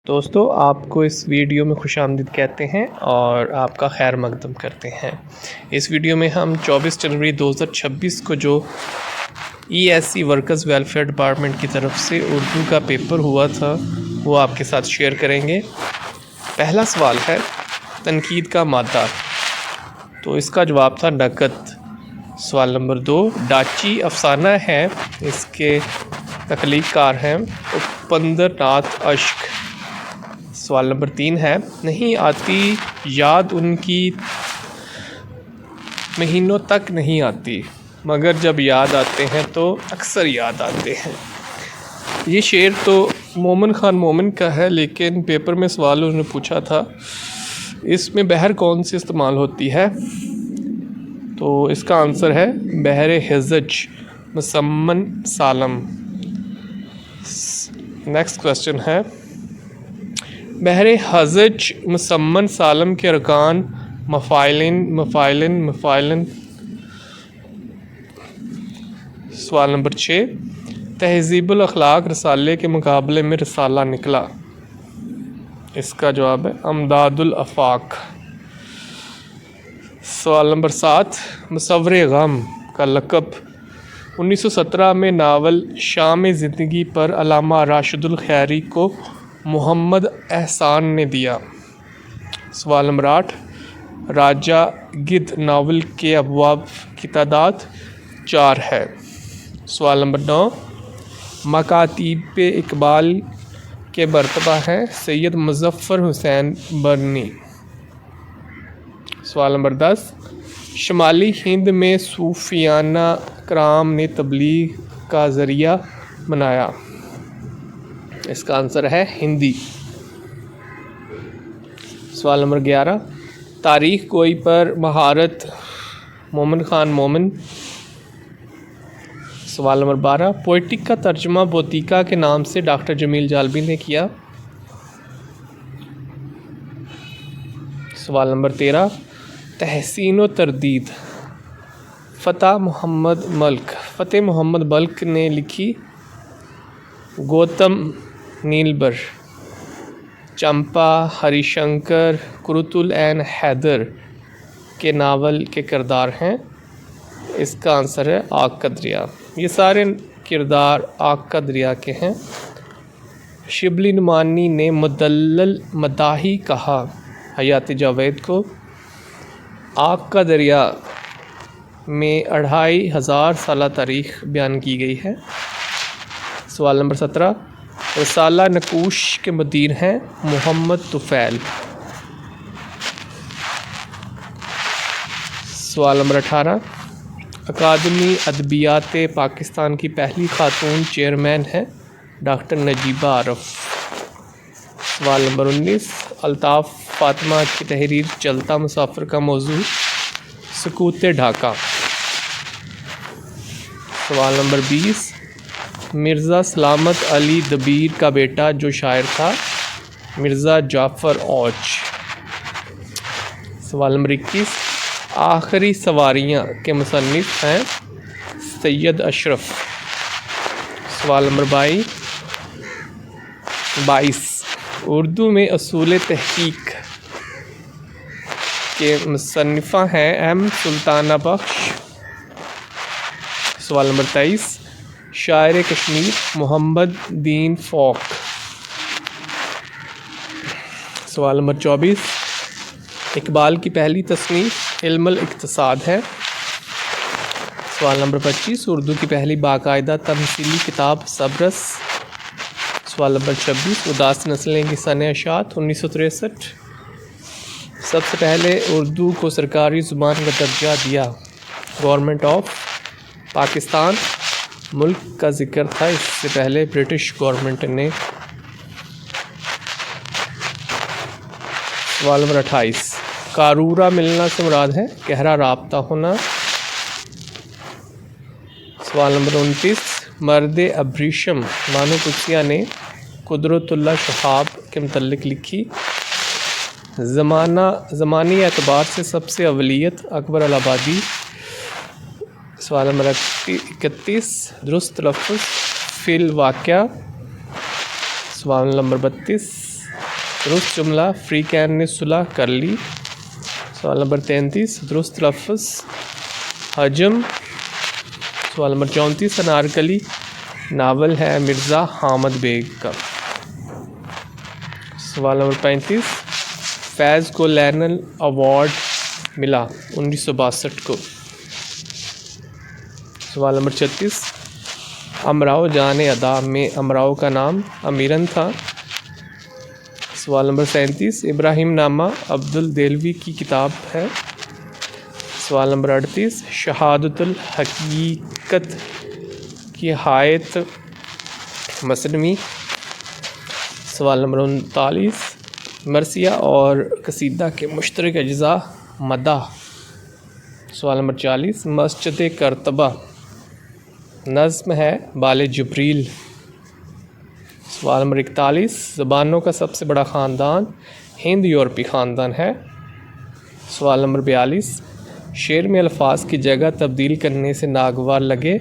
دوستو آپ کو اس ویڈیو میں خوش آمدید کہتے ہیں اور آپ کا خیر مقدم کرتے ہیں۔ اس ویڈیو میں ہم 24 جنوری 2026 کو جو ESC ورکرز ویلفیئر ڈپارٹمنٹ کی طرف سے اردو کا پیپر ہوا تھا وہ آپ کے ساتھ شیئر کریں گے۔ پہلا سوال ہے تنقید کا مادہ، تو اس کا جواب تھا نقد۔ سوال نمبر 2 ڈاچی افسانہ ہے، اس کے تخلیق کار ہیں اپندر ناتھ اشک۔ سوال نمبر 3 ہے نہیں آتی یاد ان کی مہینوں تک نہیں آتی، مگر جب یاد آتے ہیں تو اکثر یاد آتے ہیں۔ یہ شعر تو مومن خان مومن کا ہے، لیکن پیپر میں سوال انہوں نے پوچھا تھا اس میں بحر کون سی استعمال ہوتی ہے، تو اس کا آنسر ہے بحر ہجز مسمن سالم۔ نیکسٹ کویسچن ہے بحر ہجز مسمن سالم کے ارکان مفاعلن۔ سوال نمبر 6 تہذیب الاخلاق رسالے کے مقابلے میں رسالہ نکلا، اس کا جواب ہے امداد الافاق۔ سوال نمبر 7 مصور غم کا لقب 1917 میں ناول شام زندگی پر علامہ راشد الخیری کو محمد احسان نے دیا۔ سوال نمبر 8 راجہ گدھ ناول کے ابواب کی تعداد 4 ہے۔ سوال نمبر 9 مکاتیب اقبال کے مرتبہ ہیں سید مظفر حسین برنی۔ سوال نمبر 10 شمالی ہند میں صوفیانہ کرام نے تبلیغ کا ذریعہ بنایا، اس کا آنسر ہے ہندی۔ سوال نمبر 11 تاریخ گوئی پر مہارت مومن خان مومن۔ سوال نمبر 12 پوئٹک کا ترجمہ بوتیکا کے نام سے ڈاکٹر جمیل جالبی نے کیا۔ سوال نمبر 13 تحسین و تردید فتح محمد ملک نے لکھی۔ گوتم نیلبر، چمپا، ہری شنکر، کرتل این حیدر کے ناول کے کردار ہیں، اس کا آنسر ہے آگ کا دریا۔ یہ سارے کردار آگ کا دریا کے ہیں۔ شبلی نعمانی نے مدلل مداحی کہا حیات جاوید کو۔ آگ کا دریا میں 2500 سالہ تاریخ بیان کی گئی ہے۔ سوال نمبر 17 رسالہ نقوش کے مدیر ہیں محمد طفیل۔ سوال نمبر 18 اکادمی ادبیات پاکستان کی پہلی خاتون چیئرمین ہیں ڈاکٹر نجیبہ عارف۔ سوال نمبر 19 الطاف فاطمہ کی تحریر چلتا مسافر کا موضوع سکوت ڈھاکہ۔ سوال نمبر 20 مرزا سلامت علی دبیر کا بیٹا جو شاعر تھا مرزا جعفر اوچ۔ سوال نمبر 21 آخری سواریاں کے مصنف ہیں سید اشرف۔ سوال نمبر 22 اردو میں اصول تحقیق کے مصنفہ ہیں ایم سلطانہ بخش۔ سوال نمبر 23 شاعر کشمیر محمد دین فوق۔ سوال نمبر 24 اقبال کی پہلی تصنیف علم الاقتصاد ہے۔ سوال نمبر 25 اردو کی پہلی باقاعدہ تمثیلی کتاب سبرس۔ سوال نمبر 26 اداس نسلیں کی سنِ اشاعت 1963۔ سب سے پہلے اردو کو سرکاری زبان کا درجہ دیا گورنمنٹ آف پاکستان۔ ملک کا ذکر تھا اس سے پہلے برٹش گورنمنٹ نے۔ سوال نمبر 28 قارورہ ملنا سے مراد ہے گہرا رابطہ ہونا۔ سوال نمبر 29 مرد ابریشم بانو قدسیہ نے قدرت اللہ شہاب کے متعلق لکھی۔ زمانی اعتبار سے سب سے اولیت اکبر الآبادی۔ سوال نمبر 31 درست تلفظ فی الواقعہ۔ سوال نمبر 32 درست جملہ افریقین نے صلح کر لی. سوال نمبر 33 درست لفظ حجم. سوال نمبر 34 انارکلی ناول ہے مرزا حامد بیگ کا. سوال نمبر 35 فیض کو لینل ایوارڈ ملا 1962 کو. سوال نمبر 36 امراؤ جان ادا میں امراؤ کا نام امیرن تھا. سوال نمبر 37 ابراہیم نامہ عبد الدیلوی کی کتاب ہے. سوال نمبر 38 شہادت الحقیقت کی حایت مثنوی. سوال نمبر 39 مرثیہ اور قصیدہ کے مشترک اجزاء مدح. سوال نمبر 40 مسجد کرتبہ نظم ہے بال جبریل. سوال نمبر 41 زبانوں کا سب سے بڑا خاندان ہند یورپی خاندان ہے. سوال نمبر 42 شعر میں الفاظ کی جگہ تبدیل کرنے سے ناگوار لگے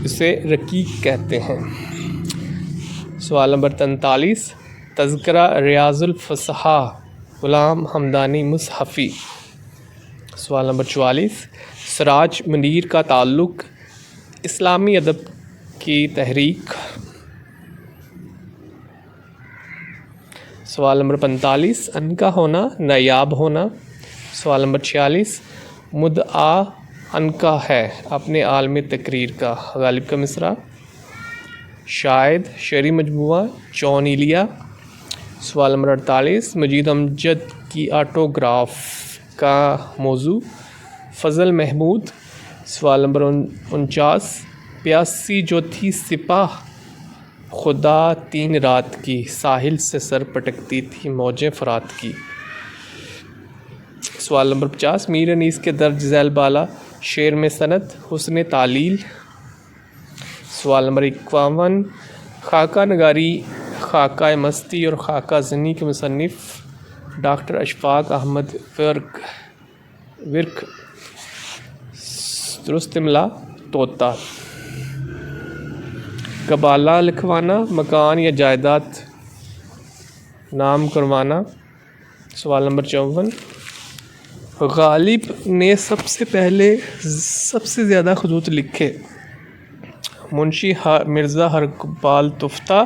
اسے رقیق کہتے ہیں. سوال نمبر 43 تذکرہ ریاض الفصحاء غلام حمدانی مصحفی. سوال نمبر 44 سراج منیر کا تعلق اسلامی ادب کی تحریک. سوال نمبر 45 عنقا ہونا نایاب ہونا. سوال نمبر 46 مدعا عنقا ہے اپنے عالم تقریر کا غالب کا مصرع. شاہد شعری مجموعہ چونیلیا. سوال نمبر 48 مجید امجد کی آٹوگراف کا موضوع فضل محمود. سوال نمبر 49 پیاسی جو تھی سپاہ خدا 3 رات کی ساحل سے سر پٹکتی تھی موجیں فرات کی. سوال نمبر 50 میر انیس کے درج ذیل بالا شعر میں صنعت حسن تعلیل. سوال نمبر 51 خاکہ نگاری خاکہ مستی اور خاکہ زنی کے مصنف ڈاکٹر اشفاق احمد ورک. درست املا طوطا. قبالہ لکھوانا مکان یا جائیداد نام کروانا. سوال نمبر 54 غالب نے سب سے پہلے سب سے زیادہ خطوط لکھے منشی مرزا ہرقبال تفتہ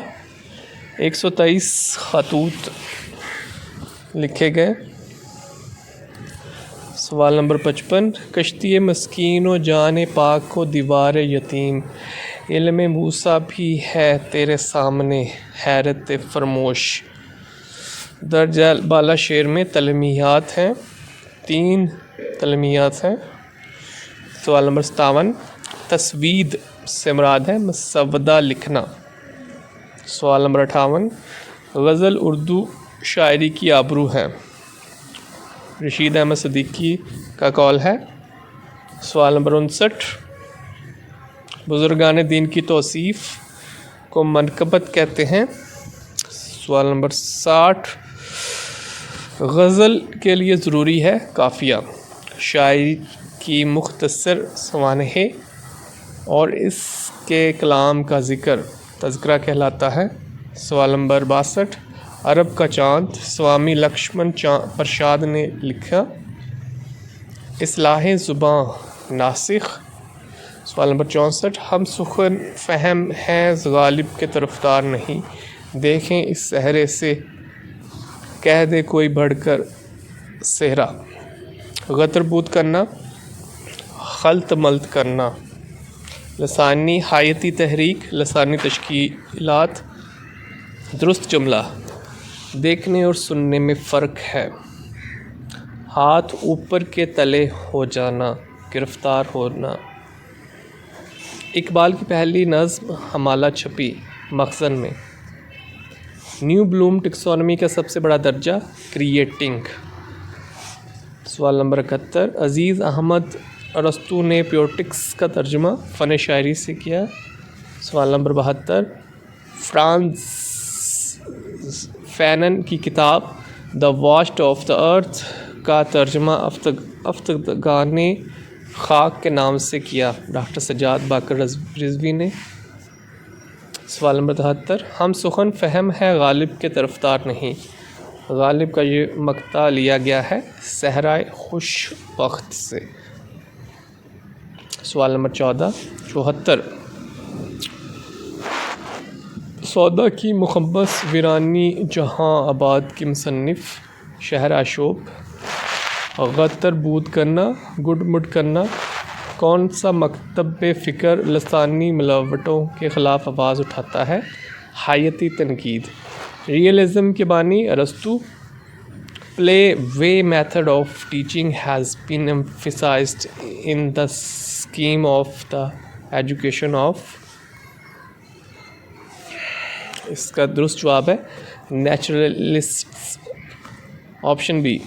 123 خطوط لکھے گئے. سوال نمبر 55 کشتی مسکین و جان پاک و دیوار یتیم علم موسیٰ بھی ہے تیرے سامنے حیرت فرموش. درج بالا شعر میں تلمیحات ہیں 3 تلمیحات ہیں. سوال نمبر 57 تسوید سے مراد ہے مسودہ لکھنا. سوال نمبر 58 غزل اردو شاعری کی آبرو ہے رشید احمد صدیقی کا قول ہے. سوال نمبر 59 بزرگان دین کی توصیف کو منقبت کہتے ہیں. سوال نمبر 60 غزل کے لیے ضروری ہے قافیہ شاعری کی مختصر سوانح اور اس کے کلام کا ذکر تذکرہ کہلاتا ہے. سوال نمبر 62 عرب کا چاند سوامی لکشمن پرشاد نے لکھا. اصلاح زباں ناسخ. سوال نمبر 64 ہم سخن فہم ہیں غالب کے طرفدار نہیں دیکھیں اس صحرے سے کہہ دے کوئی بڑھ کر صحرا. غطر بود کرنا خلط ملط کرنا. لسانی حایتی تحریک لسانی تشکیلات. درست جملہ دیکھنے اور سننے میں فرق ہے. ہاتھ اوپر کے تلے ہو جانا گرفتار ہونا. اقبال کی پہلی نظم حمالہ چھپی مخزن میں. نیو بلوم ٹیکسونومی کا سب سے بڑا درجہ کریٹنگ. سوال نمبر 71 عزیز احمد ارسطو نے پیوٹکس کا ترجمہ فن شاعری سے کیا. سوال نمبر 72 فرانز فینن کی کتاب دا واسٹ آف دا ارتھ کا ترجمہ افتگان خاک کے نام سے کیا ڈاکٹر سجاد باقر رضوی نے. سوال نمبر 73، ہم سخن فہم ہے غالب کے طرفدار نہیں، غالب کا یہ مقطع لیا گیا ہے صحرائے خوش بخت سے۔ سوال نمبر 74، سودا کی مخبص ویرانی جہاں آباد کی مصنف شہر آشوب، غتر بود کرنا، گڈ مڈ کرنا، کون سا مکتب فکر لسانی ملاوٹوں کے خلاف آواز اٹھاتا ہے؟ حیاتی تنقید۔ ریئلزم کے بانی ارسطو، play way method of teaching has been emphasized in the scheme of the education of, اس کا درست جواب ہے نیچرلسٹس، آپشن بی۔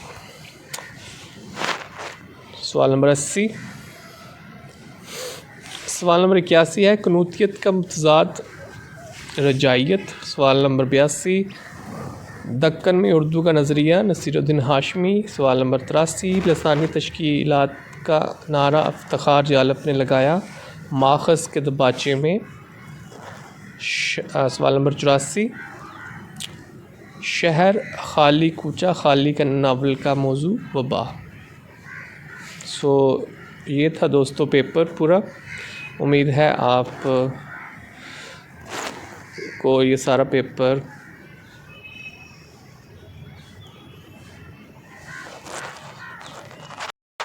سوال نمبر 80، سوال نمبر 81 ہے قنوتیت کا متضاد رجائیت۔ سوال نمبر 82، دکن میں اردو کا نظریہ نصیر الدین ہاشمی۔ سوال نمبر 83، لسانی تشکیلات کا نعرہ افتخار جالب نے لگایا ماخذ کے دباچے میں۔ سوال نمبر 84، شہر خالی کوچہ خالی کا ناول کا موضوع وبا۔ یہ تھا دوستو پیپر پورا، امید ہے آپ کو یہ سارا پیپر